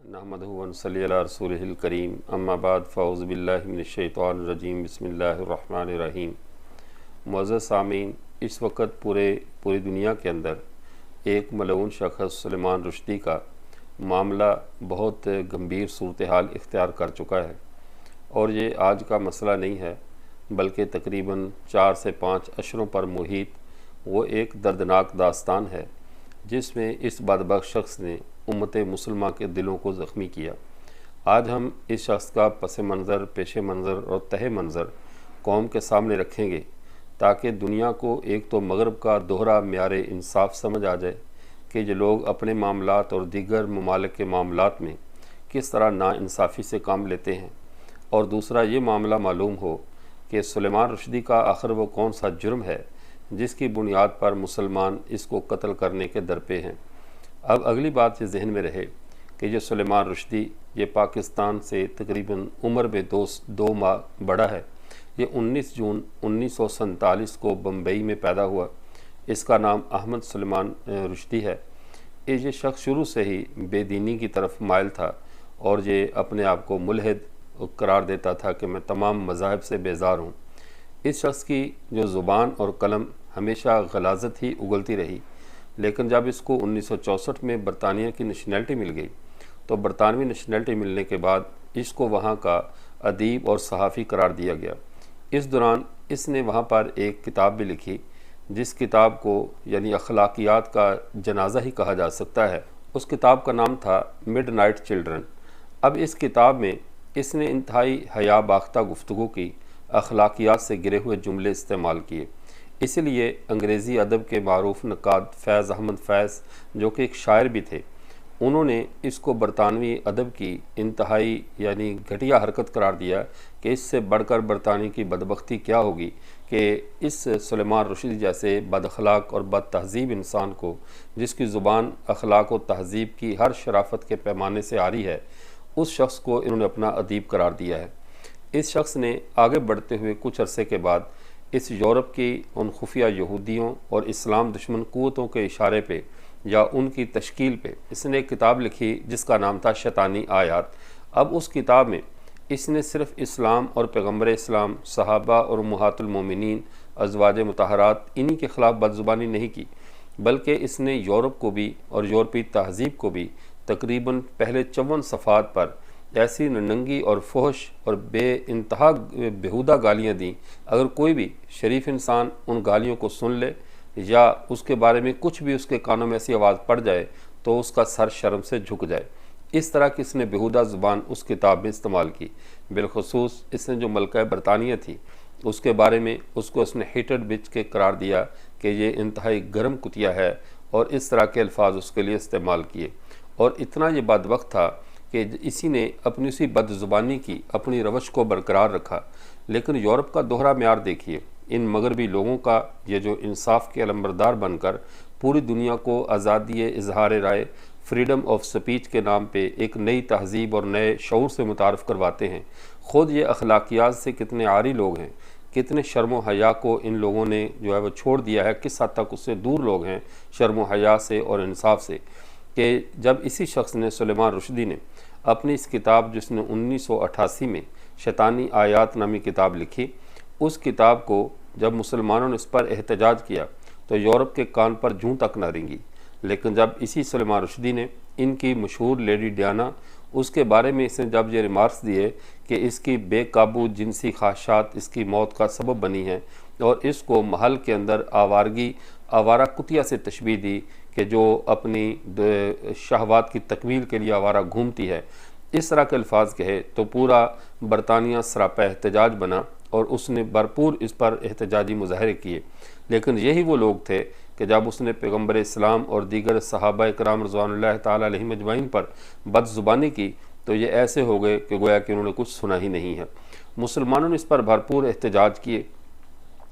نحمدہ و نصلی علی رسولہ الکریم اما بعد فاعوذ باللہ من الشیطان الرجیم بسم اللہ الرحمن الرحیم۔ معزز سامعین، اس وقت پوری دنیا کے اندر ایک ملعون شخص سلیمان رشدی کا معاملہ بہت گمبھیر صورتحال اختیار کر چکا ہے، اور یہ آج کا مسئلہ نہیں ہے بلکہ تقریباً 4 سے 5 اشروں پر محیط وہ ایک دردناک داستان ہے جس میں اس بدبخت شخص نے امت مسلمہ کے دلوں کو زخمی کیا۔ آج ہم اس شخص کا پس منظر، پیش منظر اور تہ منظر قوم کے سامنے رکھیں گے تاکہ دنیا کو ایک تو مغرب کا دوہرا معیار انصاف سمجھ آ جائے کہ یہ لوگ اپنے معاملات اور دیگر ممالک کے معاملات میں کس طرح ناانصافی سے کام لیتے ہیں، اور دوسرا یہ معاملہ معلوم ہو کہ سلیمان رشدی کا آخر وہ کون سا جرم ہے جس کی بنیاد پر مسلمان اس کو قتل کرنے کے درپے ہیں۔ اب اگلی بات یہ ذہن میں رہے کہ یہ سلیمان رشدی یہ پاکستان سے تقریباً عمر میں 2 ماہ بڑا ہے۔ یہ 19 جون 1947 کو بمبئی میں پیدا ہوا۔ اس کا نام احمد سلیمان رشدی ہے۔ یہ شخص شروع سے ہی بے دینی کی طرف مائل تھا اور یہ اپنے آپ کو ملحد قرار دیتا تھا کہ میں تمام مذاہب سے بیزار ہوں۔ اس شخص کی جو زبان اور قلم ہمیشہ غلاظت ہی اگلتی رہی، لیکن جب اس کو 1964 میں برطانیہ کی نیشنلٹی مل گئی تو برطانوی نیشنلٹی ملنے کے بعد اس کو وہاں کا ادیب اور صحافی قرار دیا گیا۔ اس دوران اس نے وہاں پر ایک کتاب بھی لکھی جس کتاب کو یعنی اخلاقیات کا جنازہ ہی کہا جا سکتا ہے۔ اس کتاب کا نام تھا مڈ نائٹ چلڈرن۔ اب اس کتاب میں اس نے انتہائی حیا باختہ گفتگو کی، اخلاقیات سے گرے ہوئے جملے استعمال کیے۔ اسی لیے انگریزی ادب کے معروف نقاد فیض احمد فیض، جو کہ ایک شاعر بھی تھے، انہوں نے اس کو برطانوی ادب کی انتہائی یعنی گھٹیا حرکت قرار دیا کہ اس سے بڑھ کر برطانیہ کی بدبختی کیا ہوگی کہ اس سلیمان رشدی جیسے بد اخلاق اور بد تہذیب انسان کو، جس کی زبان اخلاق و تہذیب کی ہر شرافت کے پیمانے سے عاری ہے، اس شخص کو انہوں نے اپنا ادیب قرار دیا ہے۔ اس شخص نے آگے بڑھتے ہوئے کچھ عرصے کے بعد اس یورپ کی ان خفیہ یہودیوں اور اسلام دشمن قوتوں کے اشارے پہ یا ان کی تشکیل پہ اس نے ایک کتاب لکھی جس کا نام تھا شیطانی آیات۔ اب اس کتاب میں اس نے صرف اسلام اور پیغمبر اسلام، صحابہ اور امہات المومنین، ازواج مطہرات انہی کے خلاف بدزبانی نہیں کی، بلکہ اس نے یورپ کو بھی اور یورپی تہذیب کو بھی تقریباً پہلے 54 صفحات پر ایسی ننگی اور فحش اور بے انتہا بیہودہ گالیاں دیں، اگر کوئی بھی شریف انسان ان گالیوں کو سن لے یا اس کے بارے میں کچھ بھی اس کے کانوں میں ایسی آواز پڑ جائے تو اس کا سر شرم سے جھک جائے۔ اس طرح کی اس نے بیہودہ زبان اس کتاب میں استعمال کی۔ بالخصوص اس نے جو ملکہ برطانیہ تھی اس کے بارے میں اس نے ہیٹڈ بچ کے قرار دیا کہ یہ انتہائی گرم کتیا ہے، اور اس طرح کے الفاظ اس کے لیے استعمال کیے۔ اور اتنا یہ بدبخت تھا کہ اسی نے اپنی اسی بد زبانی کی اپنی روش کو برقرار رکھا۔ لیکن یورپ کا دوہرا معیار دیکھیے، ان مغربی لوگوں کا یہ جو انصاف کے علمبردار بن کر پوری دنیا کو آزادی اظہار رائے، فریڈم آف سپیچ کے نام پہ ایک نئی تہذیب اور نئے شعور سے متعارف کرواتے ہیں، خود یہ اخلاقیات سے کتنے عاری لوگ ہیں، کتنے شرم و حیا کو ان لوگوں نے جو ہے وہ چھوڑ دیا ہے، کس حد تک اس سے دور لوگ ہیں شرم و حیا سے اور انصاف سے، کہ جب اسی شخص نے سلیمان رشدی نے اپنی اس کتاب جس نے 1988 میں شیطانی آیات نامی کتاب لکھی، اس کتاب کو جب مسلمانوں نے اس پر احتجاج کیا تو یورپ کے کان پر جوں تک نہ رنگی۔ لیکن جب اسی سلیمان رشدی نے ان کی مشہور لیڈی ڈیانا، اس کے بارے میں اس نے جب یہ ریمارکس دیے کہ اس کی بے قابو جنسی خواہشات اس کی موت کا سبب بنی ہیں، اور اس کو محل کے اندر آوارہ کتیا سے تشبیہ دی کہ جو اپنی شہوات کی تکمیل کے لیے آوارہ گھومتی ہے، اس طرح کے الفاظ کہے تو پورا برطانیہ سراپا احتجاج بنا اور اس نے بھرپور اس پر احتجاجی مظاہرے کیے۔ لیکن یہی وہ لوگ تھے کہ جب اس نے پیغمبر اسلام اور دیگر صحابہ کرام رضوان اللہ تعالیٰ علیہم اجمعین پر بد زبانی کی تو یہ ایسے ہو گئے کہ گویا کہ انہوں نے کچھ سنا ہی نہیں ہے۔ مسلمانوں نے اس پر بھرپور احتجاج کیے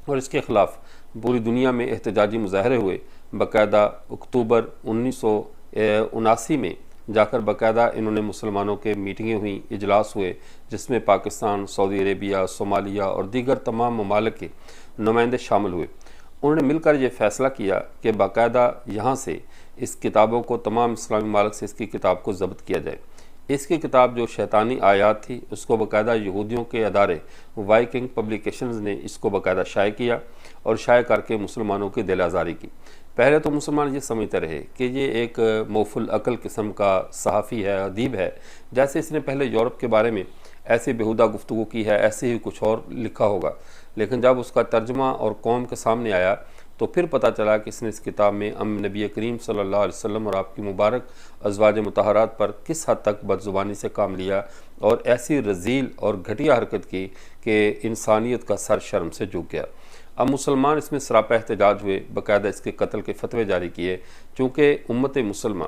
اور اس کے خلاف پوری دنیا میں احتجاجی مظاہرے ہوئے۔ باقاعدہ اکتوبر 1979 میں جا کر باقاعدہ انہوں نے مسلمانوں کے میٹنگیں ہوئیں، اجلاس ہوئے، جس میں پاکستان، سعودی عربیہ، صومالیہ اور دیگر تمام ممالک کے نمائندے شامل ہوئے۔ انہوں نے مل کر یہ فیصلہ کیا کہ باقاعدہ یہاں سے اس کتابوں کو تمام اسلامی ممالک سے اس کی کتاب کو ضبط کیا جائے۔ اس کی کتاب جو شیطانی آیات تھی اس کو باقاعدہ یہودیوں کے ادارے وائکنگ پبلیکیشنز نے اس کو باقاعدہ شائع کیا اور شائع کر کے مسلمانوں کی دل آزاری کی۔ پہلے تو مسلمان یہ سمجھتے رہے کہ یہ ایک موف العقل قسم کا صحافی ہے، ادیب ہے، جیسے اس نے پہلے یورپ کے بارے میں ایسی بیہودہ گفتگو کی ہے، ایسے ہی کچھ اور لکھا ہوگا۔ لیکن جب اس کا ترجمہ اور قوم کے سامنے آیا تو پھر پتہ چلا کہ اس نے اس کتاب میں نبی کریم صلی اللہ علیہ وسلم اور آپ کی مبارک ازواج مطہرات پر کس حد تک بدزبانی سے کام لیا اور ایسی رذیل اور گھٹیا حرکت کی کہ انسانیت کا سر شرم سے جھک گیا۔ اب مسلمان اس میں سراپا احتجاج ہوئے، باقاعدہ اس کے قتل کے فتوے جاری کیے، چونکہ امت مسلمہ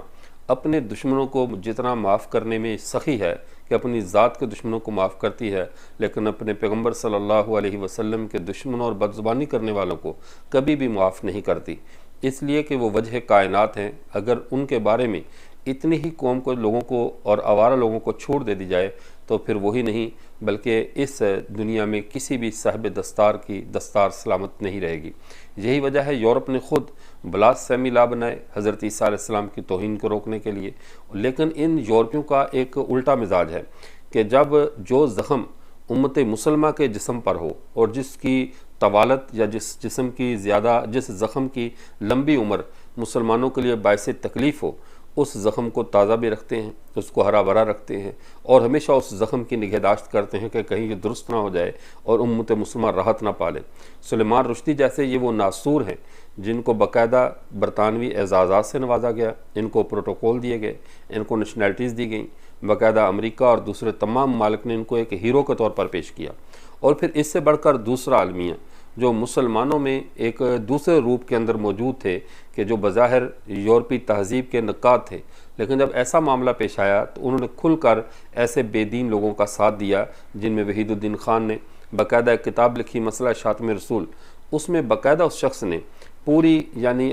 اپنے دشمنوں کو جتنا معاف کرنے میں سخی ہے کہ اپنی ذات کے دشمنوں کو معاف کرتی ہے، لیکن اپنے پیغمبر صلی اللہ علیہ وسلم کے دشمنوں اور بدزبانی کرنے والوں کو کبھی بھی معاف نہیں کرتی، اس لیے کہ وہ وجہ کائنات ہیں۔ اگر ان کے بارے میں اتنی ہی قوم کو، لوگوں کو اور آوارہ لوگوں کو چھوڑ دے دی جائے تو پھر وہی نہیں بلکہ اس دنیا میں کسی بھی صاحب دستار کی دستار سلامت نہیں رہے گی۔ یہی وجہ ہے یورپ نے خود بلاسفیمی لا بنائے حضرت عیسیٰ علیہ السلام کی توہین کو روکنے کے لیے، لیکن ان یورپیوں کا ایک الٹا مزاج ہے کہ جب جو زخم امت مسلمہ کے جسم پر ہو اور جس کی طوالت یا جس زخم کی لمبی عمر مسلمانوں کے لیے باعث تکلیف ہو، اس زخم کو تازہ بھی رکھتے ہیں، اس کو ہرا بھرا رکھتے ہیں اور ہمیشہ اس زخم کی نگہداشت کرتے ہیں کہ کہیں یہ درست نہ ہو جائے اور امت مسلمہ راحت نہ پالے۔ سلیمان رشدی جیسے یہ وہ ناصور ہیں جن کو باقاعدہ برطانوی اعزازات سے نوازا گیا، ان کو پروٹوکول دیے گئے، ان کو نیشنلٹیز دی گئیں، باقاعدہ امریکہ اور دوسرے تمام ممالک نے ان کو ایک ہیرو کے طور پر پیش کیا۔ اور پھر اس سے بڑھ کر دوسرا المیہ جو مسلمانوں میں ایک دوسرے روپ کے اندر موجود تھے کہ جو بظاہر یورپی تہذیب کے نقاد تھے، لیکن جب ایسا معاملہ پیش آیا تو انہوں نے کھل کر ایسے بے دین لوگوں کا ساتھ دیا، جن میں وحید الدین خان نے باقاعدہ ایک کتاب لکھی مسئلہ شاتم رسول۔ اس میں باقاعدہ اس شخص نے پوری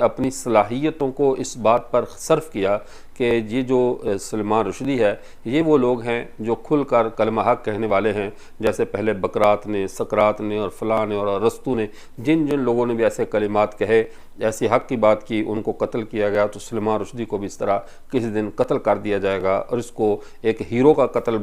اپنی صلاحیتوں کو اس بات پر صرف کیا کہ یہ جو سلیمان رشدی ہے یہ وہ لوگ ہیں جو کھل کر کلمہ حق کہنے والے ہیں، جیسے پہلے بکرات نے، سقراط نے اور فلاں نے اور ارسطو نے، جن لوگوں نے بھی ایسے کلمات کہے، ایسی حق کی بات کی، ان کو قتل کیا گیا، تو سلیمان رشدی کو بھی اس طرح کسی دن قتل کر دیا جائے گا اور اس کو ایک ہیرو کا قتل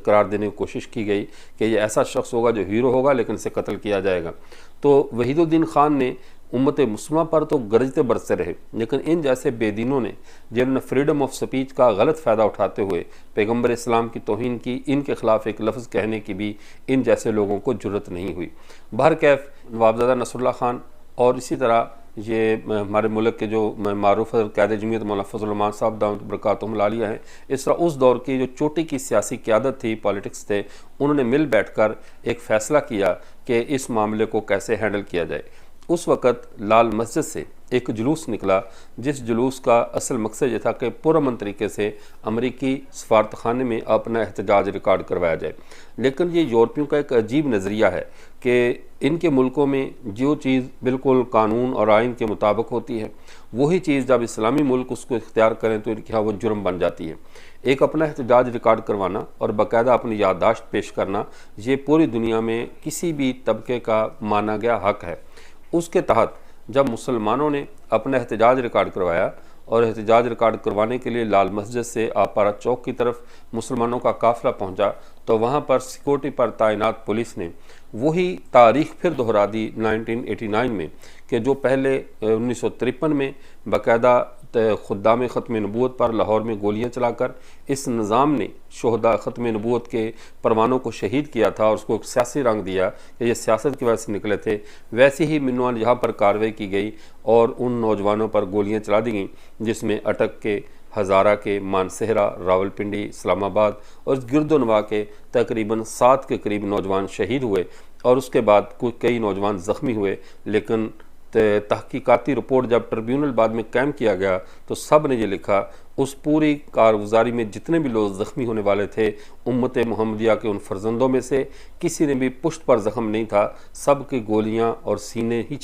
قرار دینے کی کوشش کی گئی کہ یہ ایسا شخص ہوگا جو ہیرو ہوگا لیکن اسے قتل کیا جائے گا۔ تو وحید الدین خان نے امت مسلمہ پر تو گرجتے برستے رہے، لیکن ان جیسے بے دینوں نے جنہوں نے فریڈم آف سپیچ کا غلط فائدہ اٹھاتے ہوئے پیغمبر اسلام کی توہین کی، ان کے خلاف ایک لفظ کہنے کی بھی ان جیسے لوگوں کو جرت نہیں ہوئی۔ بہرکیف نوابزادہ نصر اللہ خان اور اسی طرح یہ ہمارے ملک کے جو معروف قائد جمعیت مولانا فضل الرحمان صاحب دامت برکاتہم العالیہ ہیں، اس طرح اس دور کی جو چوٹی کی سیاسی قیادت تھی، پالیٹکس تھے، انہوں نے مل بیٹھ کر ایک فیصلہ کیا کہ اس معاملے کو کیسے ہینڈل کیا جائے۔ اس وقت لال مسجد سے ایک جلوس نکلا جس جلوس کا اصل مقصد یہ تھا کہ پرامن طریقے سے امریکی سفارت خانے میں اپنا احتجاج ریکارڈ کروایا جائے۔ لیکن یہ یورپیوں کا ایک عجیب نظریہ ہے کہ ان کے ملکوں میں جو چیز بالکل قانون اور آئین کے مطابق ہوتی ہے، وہی چیز جب اسلامی ملک اس کو اختیار کریں تو ان کے ہاں وہ جرم بن جاتی ہے۔ ایک اپنا احتجاج ریکارڈ کروانا اور باقاعدہ اپنی یادداشت پیش کرنا، یہ پوری دنیا میں کسی بھی طبقے کا مانا گیا حق ہے۔ اس کے تحت جب مسلمانوں نے اپنا احتجاج ریکارڈ کروایا اور احتجاج ریکارڈ کروانے کے لیے لال مسجد سے آپارہ چوک کی طرف مسلمانوں کا قافلہ پہنچا تو وہاں پر سیکورٹی پر تعینات پولیس نے وہی تاریخ پھر دہرا دی 1989 میں کہ جو پہلے 1953 میں باقاعدہ خدام ختم نبوت پر لاہور میں گولیاں چلا کر اس نظام نے شہداء ختم نبوت کے پروانوں کو شہید کیا تھا اور اس کو ایک سیاسی رنگ دیا کہ یہ سیاست کی وجہ سے نکلے تھے، ویسے ہی منوان یہاں پر کارروائی کی گئی اور ان نوجوانوں پر گولیاں چلا دی گئیں، جس میں اٹک کے، ہزارہ کے، مانسہرہ، راولپنڈی، اسلام آباد اور گرد و نواح کے تقریباً 7 کے قریب نوجوان شہید ہوئے اور اس کے بعد کئی نوجوان زخمی ہوئے۔ لیکن تحقیقاتی رپورٹ جب ٹریبیونل بعد میں قائم کیا گیا تو سب نے یہ لکھا اس پوری کارگزاری میں جتنے بھی لوگ زخمی ہونے والے تھے امت محمدیہ کے ان فرزندوں میں سے کسی نے بھی پشت پر زخم نہیں تھا، سب کی گولیاں اور سینے ہی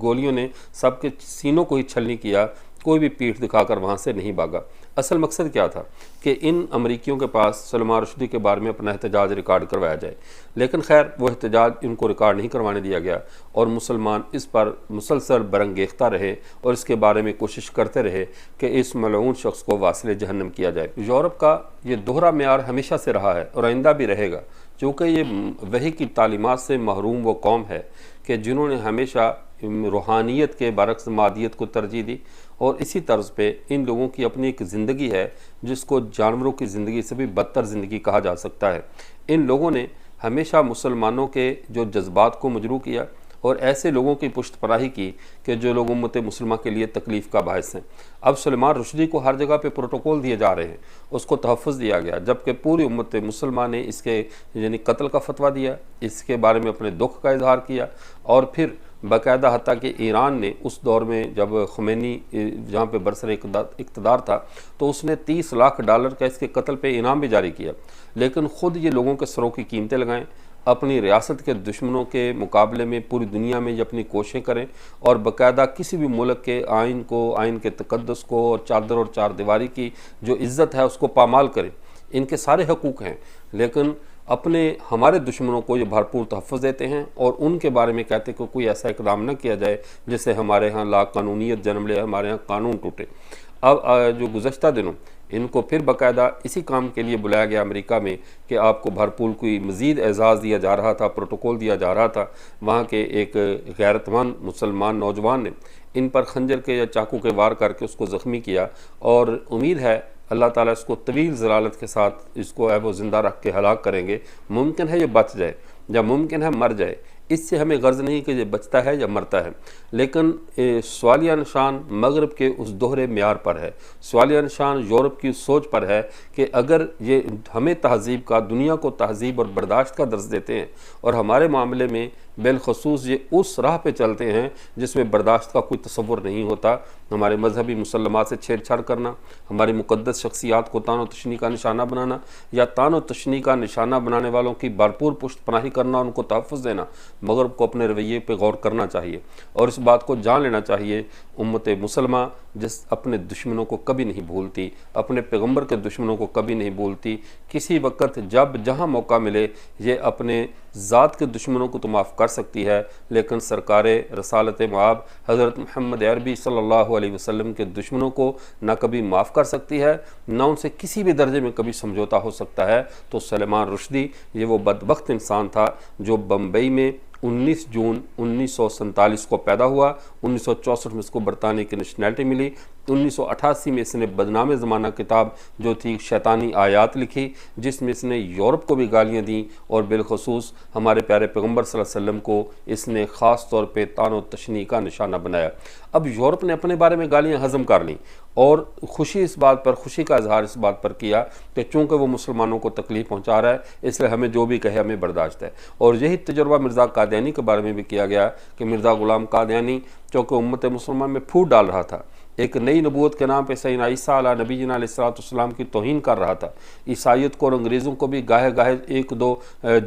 گولیوں نے سب کے سینوں کو ہی چھلنی کیا، کوئی بھی پیٹھ دکھا کر وہاں سے نہیں بھاگا۔ اصل مقصد کیا تھا کہ ان امریکیوں کے پاس سلمان رشدی کے بارے میں اپنا احتجاج ریکارڈ کروایا جائے، لیکن خیر وہ احتجاج ان کو ریکارڈ نہیں کروانے دیا گیا اور مسلمان اس پر مسلسل برانگیختہ رہے اور اس کے بارے میں کوشش کرتے رہے کہ اس ملعون شخص کو واصل جہنم کیا جائے۔ یورپ کا یہ دوہرا معیار ہمیشہ سے رہا ہے اور آئندہ بھی رہے گا، چونکہ یہ وحی کی تعلیمات سے محروم وہ قوم ہے کہ جنہوں نے ہمیشہ روحانیت کے برعکس مادیت کو ترجیح دی، اور اسی طرز پہ ان لوگوں کی اپنی ایک زندگی ہے جس کو جانوروں کی زندگی سے بھی بدتر زندگی کہا جا سکتا ہے۔ ان لوگوں نے ہمیشہ مسلمانوں کے جو جذبات کو مجروح کیا اور ایسے لوگوں کی پشت پناہی کی کہ جو لوگ امت مسلمہ کے لیے تکلیف کا باعث ہیں۔ اب سلمان رشدی کو ہر جگہ پہ پروٹوکول دیے جا رہے ہیں، اس کو تحفظ دیا گیا، جبکہ پوری امت مسلمہ نے اس کے قتل کا فتویٰ دیا، اس کے بارے میں اپنے دکھ کا اظہار کیا، اور پھر باقاعدہ حتیٰ کہ ایران نے اس دور میں جب خمینی جہاں پہ برسر اقتدار تھا تو اس نے $30 لاکھ کا اس کے قتل پہ انعام بھی جاری کیا، لیکن خود یہ لوگوں کے سروں کی قیمتیں لگائیں، اپنی ریاست کے دشمنوں کے مقابلے میں پوری دنیا میں یہ اپنی کوششیں کریں اور باقاعدہ کسی بھی ملک کے آئین کو، آئین کے تقدس کو اور چادر اور چار دیواری کی جو عزت ہے اس کو پامال کریں۔ ان کے سارے حقوق ہیں، لیکن اپنے ہمارے دشمنوں کو یہ بھرپور تحفظ دیتے ہیں اور ان کے بارے میں کہتے ہیں کہ کوئی ایسا اقدام نہ کیا جائے جس سے ہمارے ہاں لا قانونیت جنم لے، ہمارے ہاں قانون ٹوٹے۔ اب جو گزشتہ دنوں ان کو پھر باقاعدہ اسی کام کے لیے بلایا گیا امریکہ میں کہ آپ کو بھرپور کوئی مزید اعزاز دیا جا رہا تھا، پروٹوکول دیا جا رہا تھا۔ وہاں کے ایک غیرت مند مسلمان نوجوان نے ان پر خنجر کے یا چاقو کے وار کر کے اس کو زخمی کیا، اور امید ہے اللہ تعالیٰ اس کو طویل ضلالت کے ساتھ اس کو وہ زندہ رکھ کے ہلاک کریں گے۔ ممکن ہے یہ بچ جائے یا ممکن ہے مر جائے، اس سے ہمیں غرض نہیں کہ یہ بچتا ہے یا مرتا ہے، لیکن سوالیہ نشان مغرب کے اس دوہرے معیار پر ہے، سوالیہ نشان یورپ کی سوچ پر ہے کہ اگر یہ ہمیں تہذیب کا، دنیا کو تہذیب اور برداشت کا درس دیتے ہیں اور ہمارے معاملے میں بالخصوص یہ اس راہ پہ چلتے ہیں جس میں برداشت کا کوئی تصور نہیں ہوتا، ہمارے مذہبی مسلمات سے چھیڑ چھاڑ کرنا، ہماری مقدس شخصیات کو تان و تشنیع کا نشانہ بنانا یا تان و تشنیع کا نشانہ بنانے والوں کی بھرپور پشت پناہی کرنا، ان کو تحفظ دینا، مغرب کو اپنے رویے پہ غور کرنا چاہیے اور اس بات کو جان لینا چاہیے امت مسلمہ جس اپنے دشمنوں کو کبھی نہیں بھولتی، اپنے پیغمبر کے دشمنوں کو کبھی نہیں بھولتی۔ کسی وقت جب جہاں موقع ملے یہ اپنے ذات کے دشمنوں کو تو معاف کر سکتی ہے، لیکن سرکار رسالت مآب حضرت محمد عربی صلی اللہ علیہ وسلم کے دشمنوں کو نہ کبھی معاف کر سکتی ہے، نہ ان سے کسی بھی درجے میں کبھی سمجھوتا ہو سکتا ہے۔ تو سلمان رشدی یہ وہ بدبخت انسان تھا جو بمبئی میں 19 جون 1947 کو پیدا ہوا، 1964 میں اس کو برطانیہ کی نیشنلٹی ملی، 1988 میں اس نے بدنام زمانہ کتاب جو تھی شیطانی آیات لکھی، جس میں اس نے یورپ کو بھی گالیاں دیں اور بالخصوص ہمارے پیارے پیغمبر صلی اللہ علیہ وسلم کو اس نے خاص طور پہ تان و تشنیع کا نشانہ بنایا۔ اب یورپ نے اپنے بارے میں گالیاں ہضم کر لیں اور خوشی کا اظہار اس بات پر کیا کہ چونکہ وہ مسلمانوں کو تکلیف پہنچا رہا ہے اس لیے ہمیں جو بھی کہے ہمیں برداشت ہے، اور یہی تجربہ مرزا قادیانی کے بارے میں بھی کیا گیا کہ مرزا غلام قادیانی چونکہ امت مسلمہ میں پھوٹ ڈال رہا تھا، ایک نئی نبوت کے نام پہ سیدنا عیسیٰ علیہ نبینا علیہ السلام کی توہین کر رہا تھا، عیسائیت کو اور انگریزوں کو بھی گاہے گاہے ایک دو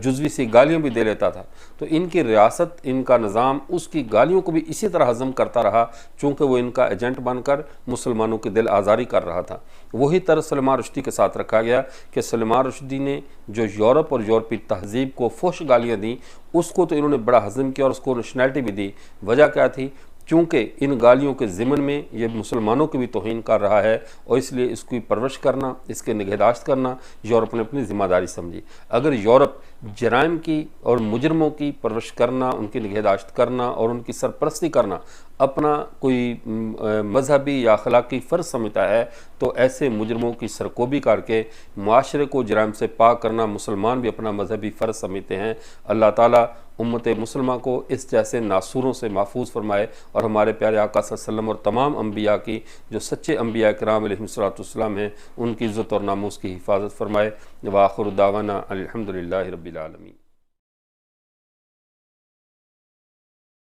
جزوی سی گالیاں بھی دے لیتا تھا، تو ان کی ریاست، ان کا نظام اس کی گالیوں کو بھی اسی طرح ہضم کرتا رہا چونکہ وہ ان کا ایجنٹ بن کر مسلمانوں کی دل آزاری کر رہا تھا۔ وہی طرز سلمان رشدی کے ساتھ رکھا گیا کہ سلمان رشدی نے جو یورپ اور یورپی تہذیب کو فحش گالیاں دیں اس کو تو انہوں نے بڑا ہضم کیا اور اس کو نیشنلٹی بھی دی۔ وجہ کیا تھی؟ چونکہ ان گالیوں کے ضمن میں یہ مسلمانوں کی بھی توہین کر رہا ہے اور اس لیے اس کی پرورش کرنا، اس کے نگہداشت کرنا یورپ نے اپنی ذمہ داری سمجھی۔ اگر یورپ جرائم کی اور مجرموں کی پرورش کرنا، ان کی نگہداشت کرنا اور ان کی سرپرستی کرنا اپنا کوئی مذہبی یا اخلاقی فرض سمجھتا ہے تو ایسے مجرموں کی سرکوبی کر کے معاشرے کو جرائم سے پاک کرنا مسلمان بھی اپنا مذہبی فرض سمجھتے ہیں۔ اللہ تعالیٰ امت مسلمہ کو اس جیسے ناسوروں سے محفوظ فرمائے اور ہمارے پیارے آقا صلی اللہ علیہ وسلم اور تمام انبیاء کی جو سچے انبیاء کرام علیہ السلام ہیں ان کی عزت اور ناموس کی حفاظت فرمائے۔ وآخر دعوانا الحمدللہ رب العالمین۔